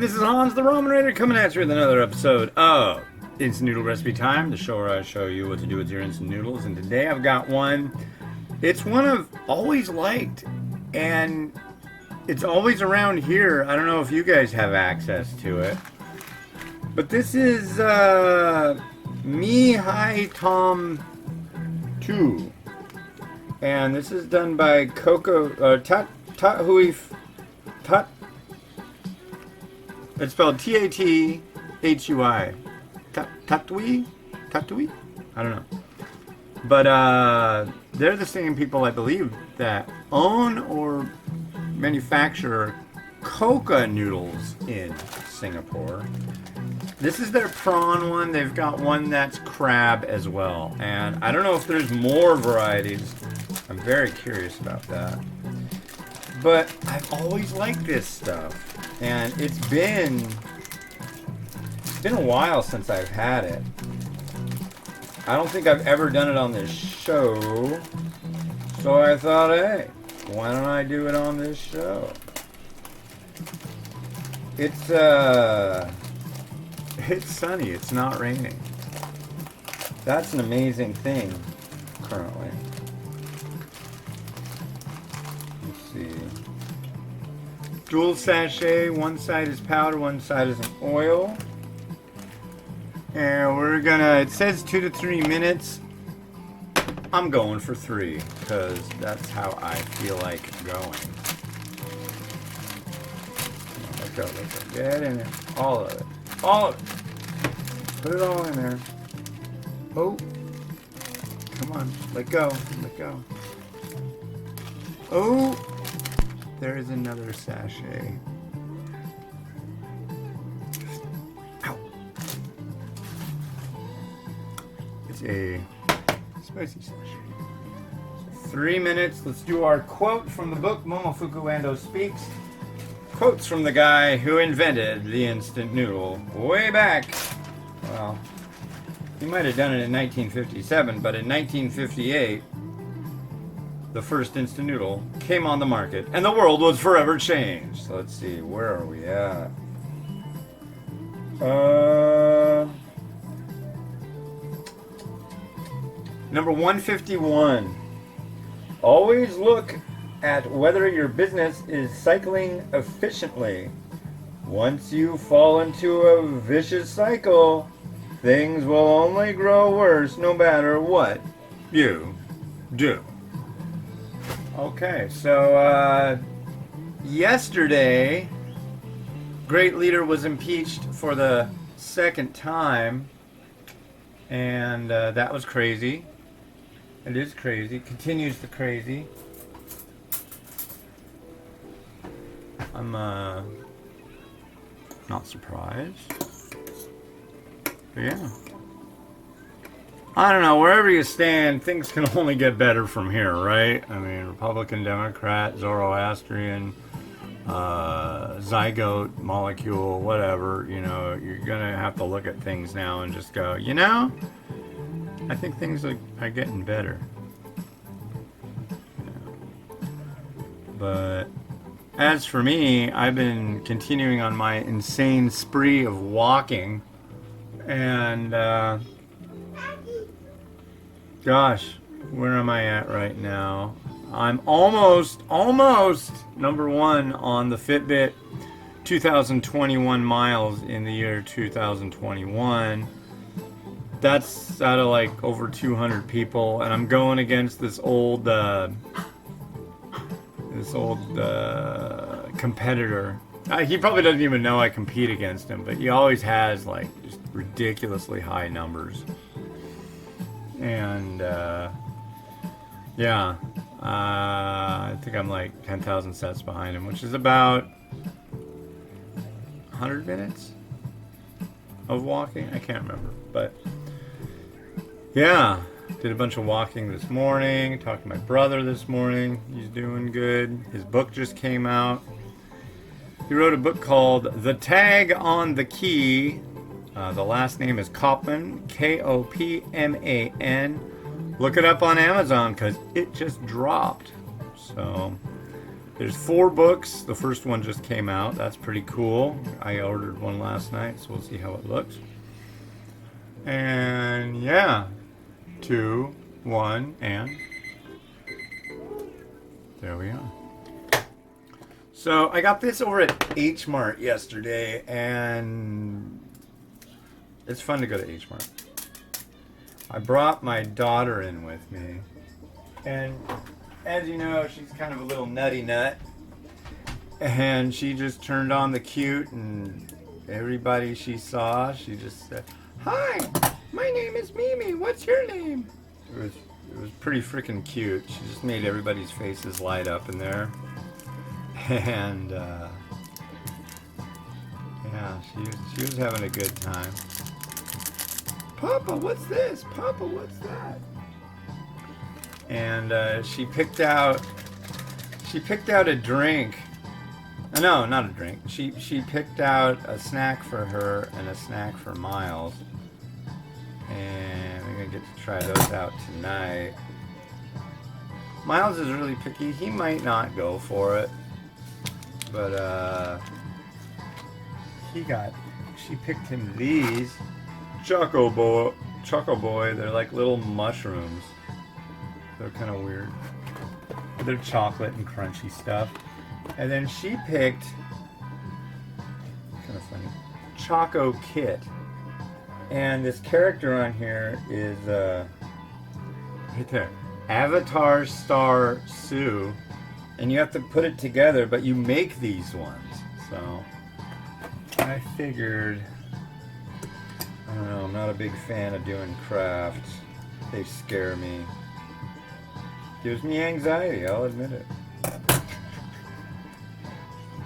this is Hans the Ramen Raider coming at you with another episode of Instant Noodle Recipe Time, the show where I show you what to do with your instant noodles. And today I've got one, it's one I've always liked, and it's always around here. I don't know if you guys have access to it, but this is Mi Hai Tom 2. And this is done by Tat Hui. It's spelled Tathui. Tat Hui? I don't know. But they're the same people, I believe, that own or manufacture coca noodles in Singapore. This is their prawn one. They've got one that's crab as well. And I don't know if there's more varieties. I'm very curious about that. But I've always liked this stuff. And it's been a while since I've had it. I don't think I've ever done it on this show. So I thought, hey, why don't I do it on this show? It's sunny. It's not raining. That's an amazing thing currently. Let's see. Dual sachet. One side is powder, one side is an oil. And we're gonna, it says 2 to 3 minutes. I'm going for 3 because that's how I feel like going. Let's go. Get in there. All of it. All of it. Put it all in there. Oh. Come on. Let go. Let go. Oh. There is another sachet. Ow. It's a spicy sachet. 3 minutes. Let's do our quote from the book Momofuku Ando Speaks. Quotes from the guy who invented the instant noodle way back. Well, he might have done it in 1957, but in 1958, the first instant noodle came on the market, and the world was forever changed. So let's see, where are we at? Number 151. Always look at whether your business is cycling efficiently. Once you fall into a vicious cycle, things will only grow worse no matter what you do. Okay, so yesterday, great leader was impeached for the second time, and that was crazy. It is crazy. Continues the crazy. I'm not surprised. But yeah. I don't know, wherever you stand, things can only get better from here, right? I mean, Republican, Democrat, Zoroastrian, zygote, molecule, whatever, you know, you're gonna have to look at things now and just go, you know, I think things are getting better. Yeah. But as for me, I've been continuing on my insane spree of walking, and gosh, where am I at right now? I'm almost number 1 on the Fitbit 2021 miles in the year 2021. That's out of like over 200 people, and I'm going against this old competitor. He probably doesn't even know I compete against him, but he always has like just ridiculously high numbers. And yeah, I think I'm like 10,000 steps behind him, which is about 100 minutes of walking. I can't remember, but yeah, did a bunch of walking this morning. Talked to my brother this morning. He's doing good. His book just came out. He wrote a book called The Tag on the Key. The last name is Kopman, Kopman. Look it up on Amazon because it just dropped. So There's 4 books. The first one just came out. That's pretty cool. I ordered one last night, so we'll see how it looks. And yeah, 2, 1, and there we are. So I got this over at H Mart yesterday, and it's fun to go to H Mart. I brought my daughter in with me, and as you know, she's kind of a little nutty nut, and she just turned on the cute, and everybody she saw, she just said, "Hi, my name is Mimi. What's your name?" It was pretty freaking cute. She just made everybody's faces light up in there, and yeah, she was having a good time. "Papa, what's this? Papa, what's that?" And she picked out a drink. No, not a drink. She picked out a snack for her and a snack for Miles. And we're gonna get to try those out tonight. Miles is really picky. He might not go for it, but she picked him these Choco Boy. They're like little mushrooms. They're kind of weird. They're chocolate and crunchy stuff. And then she picked, kind of funny, Choco Kit. And this character on here is right there, Avatar Star Sue. And you have to put it together, but you make these ones. So I figured, I don't know, I'm not a big fan of doing crafts. They scare me. Gives me anxiety, I'll admit it.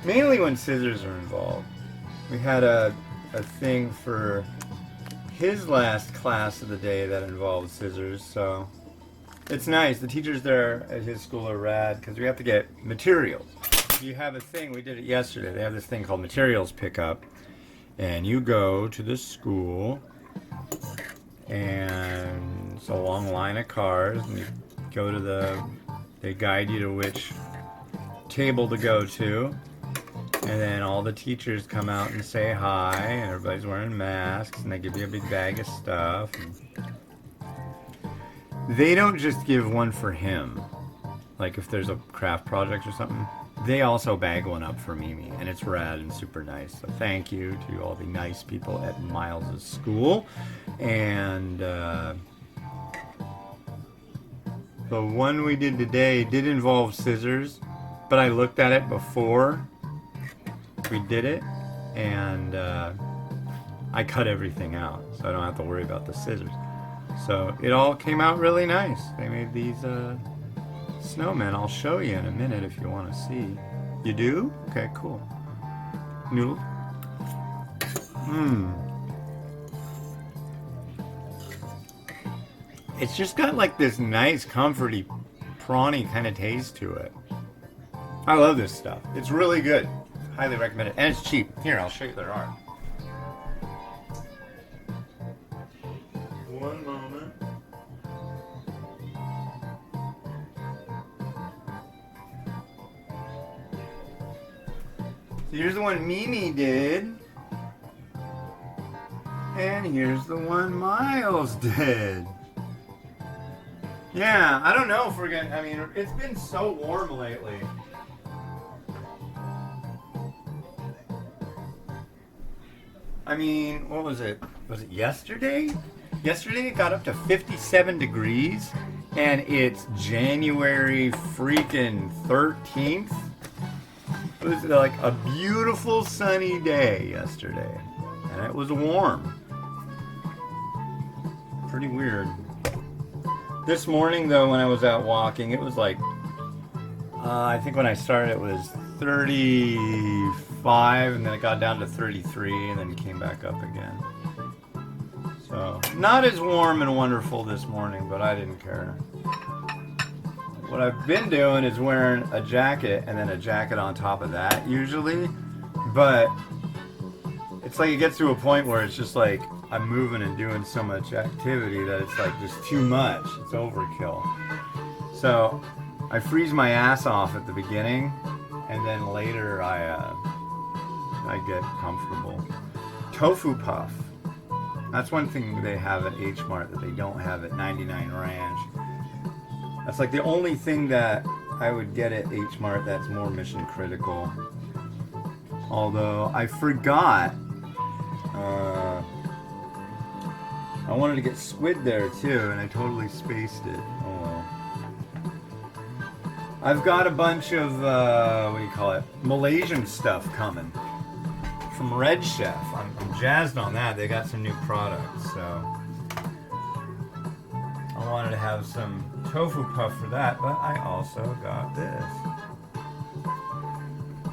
Mainly when scissors are involved. We had a thing for his last class of the day that involved scissors, so it's nice. The teachers there at his school are rad because we have to get materials. You have a thing, we did it yesterday, they have this thing called materials pickup, and you go to the school and it's a long line of cars, and you go to they guide you to which table to go to, and then all the teachers come out and say hi, and everybody's wearing masks, and they give you a big bag of stuff. They don't just give one for him, like if there's a craft project or something, they also bag one up for Mimi, and it's rad and super nice. So thank you to all the nice people at Miles' school. And the one we did today did involve scissors, but I looked at it before we did it, and I cut everything out, so I don't have to worry about the scissors. So it all came out really nice. They made these snowmen. I'll show you in a minute if you want to see. You do? Okay, cool. Noodle? It's just got like this nice, comforty, prawny kind of taste to it. I love this stuff. It's really good. Highly recommend it. And it's cheap. Here, I'll show you their art. One moment. So here's the one Mimi did. And here's the one Miles did. Yeah, I don't know if we're gonna, I mean, it's been so warm lately. I mean, what was it? Was it yesterday? Yesterday it got up to 57 degrees, and it's January freaking 13th. It was like a beautiful sunny day yesterday, and it was warm. Pretty weird. This morning, though, when I was out walking, it was like, I think when I started it was 35, and then it got down to 33, and then came back up again. So, not as warm and wonderful this morning, but I didn't care. What I've been doing is wearing a jacket, and then a jacket on top of that, usually. But it's like it gets to a point where it's just like, I'm moving and doing so much activity that it's like just too much. It's overkill. So I freeze my ass off at the beginning, and then later I get comfortable. Tofu puff. That's one thing they have at H Mart that they don't have at 99 Ranch. That's like the only thing that I would get at H Mart that's more mission critical. Although I forgot, I wanted to get squid there too, and I totally spaced it. Oh well. I've got a bunch of, what do you call it, Malaysian stuff coming from Red Chef. I'm jazzed on that. They got some new products, so I wanted to have some tofu puff for that, but I also got this.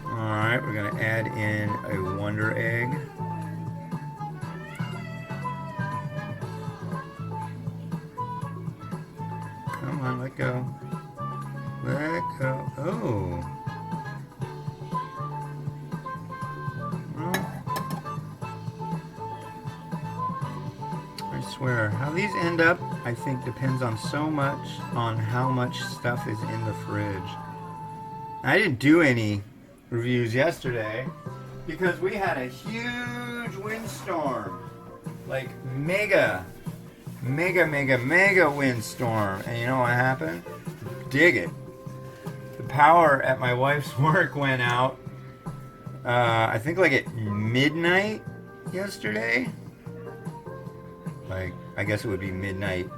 Alright, we're going to add in a Wonder Egg. Come on, let go. Let go. Oh. I swear, how these end up, I think, depends on so much on how much stuff is in the fridge. I didn't do any reviews yesterday because we had a huge windstorm, like mega windstorm, and you know what happened? Dig it. The power at my wife's work went out, I think like at midnight yesterday. Like, I guess it would be midnight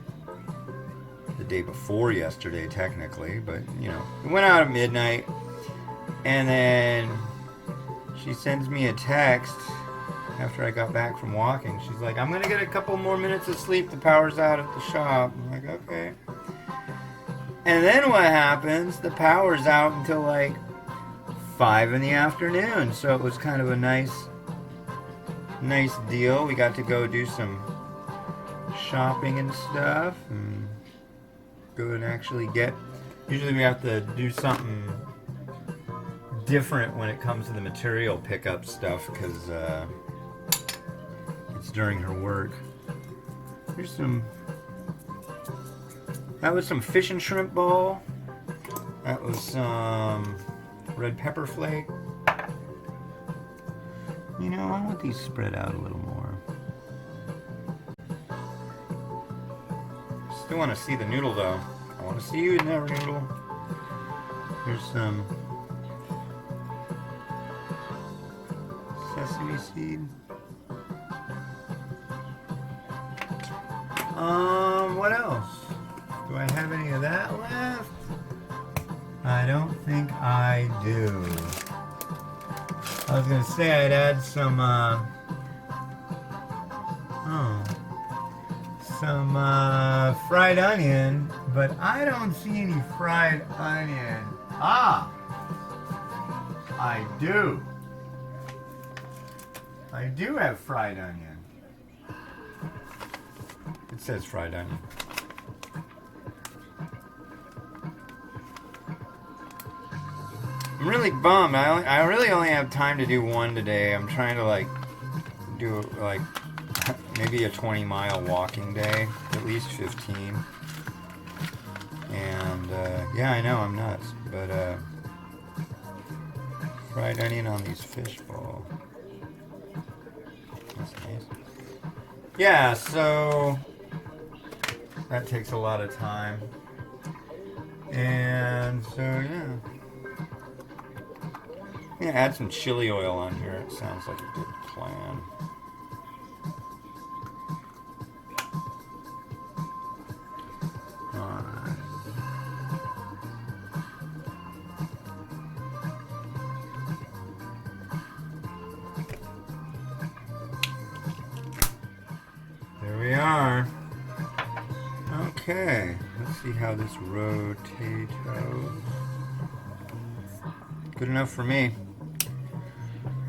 the day before yesterday, technically, but, you know, it went out at midnight, and then she sends me a text after I got back from walking. She's like, I'm gonna get a couple more minutes of sleep, the power's out at the shop. I'm like, okay. And then what happens, the power's out until like 5 in the afternoon, so it was kind of a nice deal. We got to go do some shopping and stuff, and go and actually get, usually we have to do something different when it comes to the material pickup stuff, because it's during her work. Here's some, that was some fish and shrimp bowl, that was some red pepper flake. You know, I want these spread out a little more. Still want to see the noodle though. I want to see you in there, noodle. Here's some sesame seed. What else? Do I have any of that left? I don't think I do. I was gonna say I'd add some, some fried onion, but I don't see any fried onion. Ah! I do. I do have fried onion. It says fried onion. I'm really bummed. I really only have time to do one today. I'm trying to like do like maybe a 20-mile walking day, at least 15. And yeah, I know I'm nuts, but fried onion on these fish balls. That's nice. Yeah, so that takes a lot of time. And so yeah. I'm gonna add some chili oil on here. It sounds like a good plan. Alright. There we are. Okay, let's see how this rotates. Good enough for me.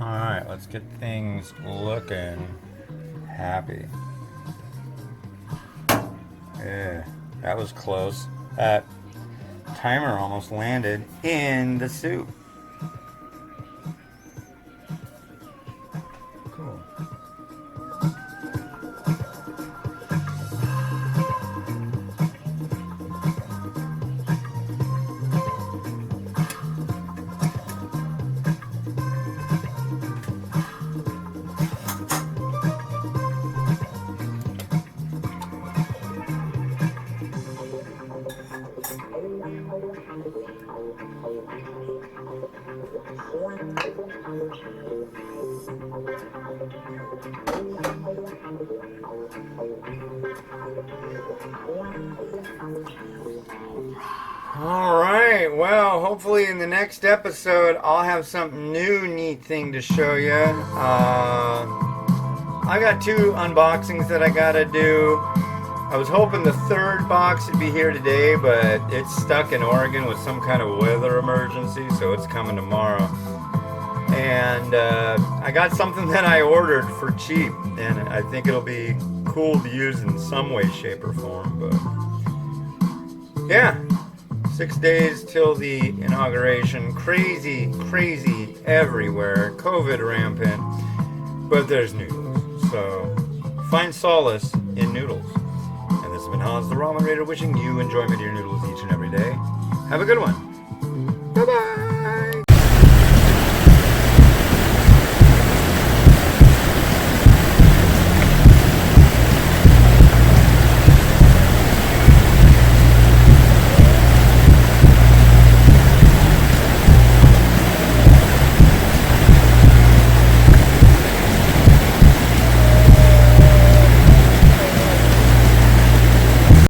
Alright, let's get things looking happy. Yeah, that was close. That timer almost landed in the soup. Cool. Alright, well, hopefully in the next episode I'll have something new, neat thing to show you. I got 2 unboxings that I gotta do. I was hoping the 3rd box would be here today, but it's stuck in Oregon with some kind of weather emergency, so it's coming tomorrow. And I got something that I ordered for cheap, and I think it'll be cool to use in some way, shape, or form. But yeah, 6 days till the inauguration. Crazy, crazy everywhere. COVID rampant. But there's noodles. So find solace in noodles. And this has been Hans the Ramen Raider wishing you enjoyment of your noodles each and every day. Have a good one. Bye-bye.